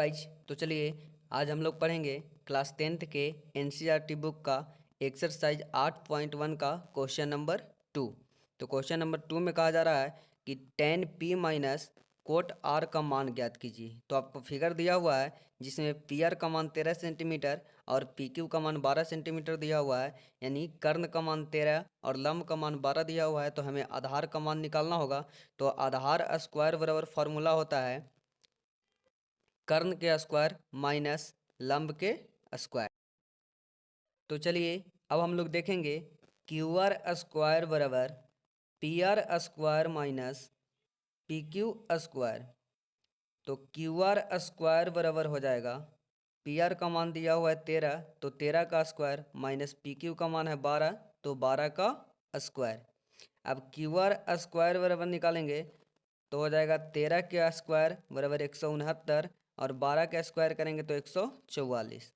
Guys, तो चलिए आज हम लोग पढ़ेंगे क्लास 10th के एनसीईआरटी बुक का एक्सरसाइज 8.1 का क्वेश्चन नंबर 2। तो क्वेश्चन नंबर 2 में कहा जा रहा है कि tan p minus cot r का मान ज्ञात कीजिए। तो आपको फिगर दिया हुआ है जिसमें पी आर का मान 13 सेंटीमीटर और पी क्यू का मान 12 सेंटीमीटर दिया हुआ है, यानी कर्ण का मान 13 और लंब का मान 12 दिया हुआ है। तो हमें आधार का मान निकालना होगा। तो आधार स्क्वायर बराबर फॉर्मूला होता है कर्ण के स्क्वायर माइनस लंब के स्क्वायर। तो चलिए अब हम लोग देखेंगे क्यू आर स्क्वायर बराबर P R square minus P Q square. तो क्यू आर स्क्वायर बराबर हो जाएगा, पी आर का मान दिया हुआ है 13, तो 13 का स्क्वायर माइनस पी क्यू का मान है 12, तो 12 का स्क्वायर। अब क्यू आर स्क्वायर बराबर निकालेंगे तो हो जाएगा 13 के स्क्वायर बराबर 169 और 12 का स्क्वायर करेंगे तो 144।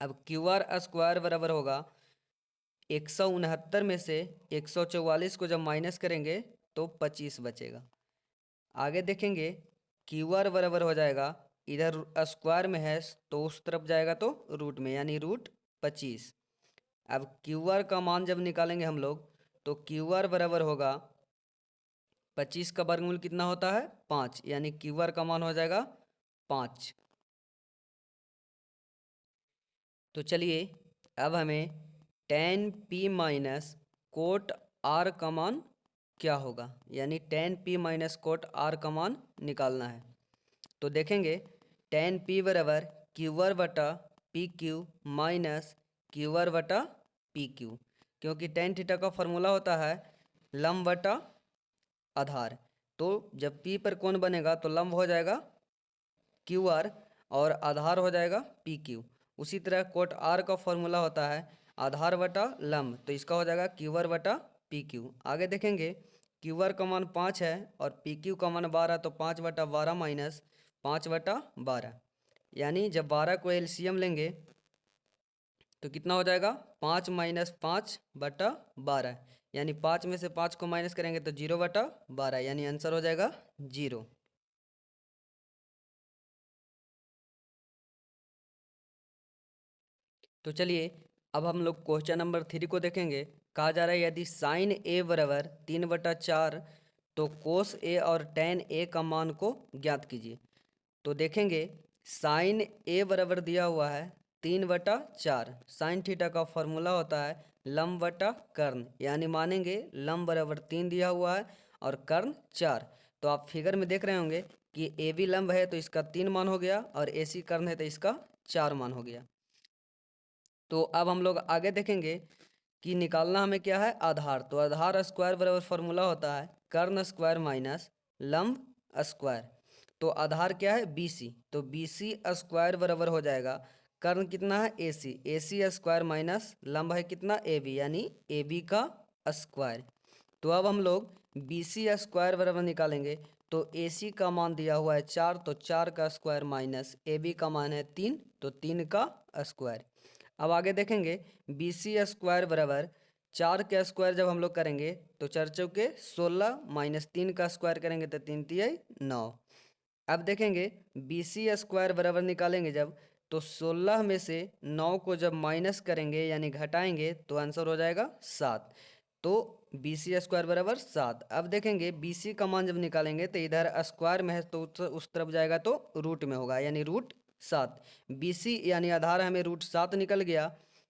अब क्यू आर स्क्वायर बराबर होगा 169 में से 144 को जब माइनस करेंगे तो 25 बचेगा। आगे देखेंगे क्यू आर बराबर हो जाएगा, इधर स्क्वायर में है तो उस तरफ जाएगा तो रूट में, यानी रूट 25। अब क्यू आर का मान जब निकालेंगे हम लोग तो क्यू आर बराबर होगा 25 का वर्गमूल कितना होता है 5, यानी क्यू आर का मान हो जाएगा 5। तो चलिए अब हमें tan p minus cot r का मान क्या होगा, यानी tan p minus cot r का मान निकालना है। तो देखेंगे tan p बराबर क्यू आर बटा P Q minus Q R बटा पी क्यू, क्योंकि tan थीटा का फॉर्मूला होता है लंब बटा आधार। तो जब p पर कोण बनेगा तो लंब हो जाएगा क्यू आर और आधार हो जाएगा पी क्यू। उसी तरह कोट आर का फॉर्मूला होता है आधार बटा लंब, तो इसका हो जाएगा क्यू आर बटा पी क्यू। आगे देखेंगे क्यू आर का मान 5 है और पी क्यू का मान 12, तो 5 बटा 12 माइनस 5 बटा 12, यानी जब 12 को एलसीएम लेंगे तो कितना हो जाएगा 5 माइनस 5 बटा 12, यानी 5 में से 5 को माइनस करेंगे तो 0 बटा 12, यानी आंसर हो जाएगा 0। तो चलिए अब हम लोग क्वेश्चन नंबर 3 को देखेंगे। कहा जा रहा है यदि साइन ए बराबर 3/4 तो कोस ए और टेन ए का मान को ज्ञात कीजिए। तो देखेंगे साइन ए बराबर दिया हुआ है 3/4। साइन थीटा का फॉर्मूला होता है लंब बटा कर्ण, यानी मानेंगे लंब बराबर 3 दिया हुआ है और कर्ण 4। तो आप फिगर में देख रहे होंगे कि ए बी लंब है तो इसका 3 मान हो गया और ए सी कर्ण है तो इसका 4 मान हो गया। तो अब हम लोग आगे देखेंगे कि निकालना हमें क्या है आधार। तो आधार स्क्वायर बराबर फॉर्मूला होता है कर्ण स्क्वायर माइनस लंब स्क्वायर। तो आधार क्या है बी सी, तो बी सी स्क्वायर बराबर हो जाएगा कर्ण कितना है ए सी, ए सी स्क्वायर माइनस लंब है कितना ए बी, यानी ए बी का स्क्वायर। तो अब हम लोग बी सी स्क्वायर बराबर निकालेंगे तो ए सी का मान दिया हुआ है 4, तो 4 का स्क्वायर माइनस ए बी का मान है 3, तो 3 का स्क्वायर। अब आगे देखेंगे बी सी स्क्वायर बराबर 4 के स्क्वायर जब हम लोग करेंगे तो 4 चौके 16 माइनस 3 का स्क्वायर करेंगे तो 3 तिहाई 9। अब देखेंगे बी सी स्क्वायर बराबर निकालेंगे जब तो 16 में से 9 को जब माइनस करेंगे यानी घटाएंगे तो आंसर हो जाएगा 7। तो बी सी स्क्वायर बराबर 7। अब देखेंगे बी सी का मान जब निकालेंगे तो इधर स्क्वायर में है तो उस तरफ जाएगा तो रूट में होगा, यानी रूट 7। बी सी यानी आधार हमें रूट 7 निकल गया।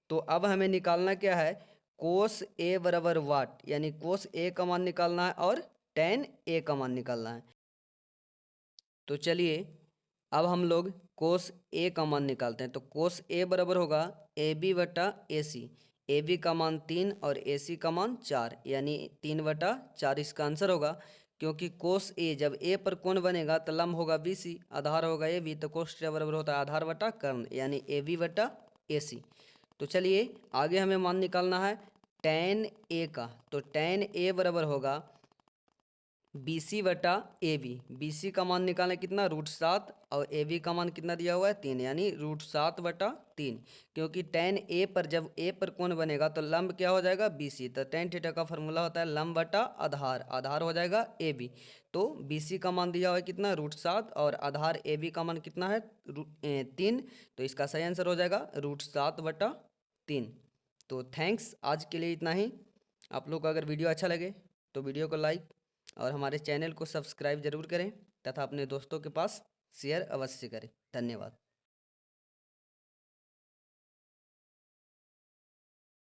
तो अब हमें निकालना क्या है कोस ए बराबर वाट, यानी कोस ए का मान निकालना है और टेन ए का मान निकालना है। तो चलिए अब हम लोग कोस ए का मान निकालते हैं। तो कोस ए बराबर होगा ए बी बटा ए सी, ए बी का मान 3 और ए सी का मान 4, यानी 3/4 इसका आंसर होगा। क्योंकि कोस ए जब ए पर कोण बनेगा तो लंब होगा बी सी, आधार होगा ए बी, तो कोस थीटा बराबर होता है आधार बटा कर्ण, यानी ए बी बटा ए सी। तो चलिए आगे हमें मान निकालना है टेन ए का। तो टेन ए बराबर होगा BC बटा AB। BC का मान निकालें कितना, √7, और AB का मान कितना दिया हुआ है 3, यानी √7 बटा 3। क्योंकि tan A पर जब A पर कोण बनेगा तो लंब क्या हो जाएगा BC, तो tan थीटा का फॉर्मूला होता है लंब बटा आधार, आधार हो जाएगा AB। तो BC का मान दिया हुआ है कितना √7, और आधार AB का मान कितना है 3, तो इसका सही आंसर हो जाएगा √7 बटा 3। तो थैंक्स, आज के लिए इतना ही। आप लोग को अगर वीडियो अच्छा लगे तो वीडियो को लाइक और हमारे चैनल को सब्सक्राइब जरूर करें तथा अपने दोस्तों के पास शेयर अवश्य करें। धन्यवाद।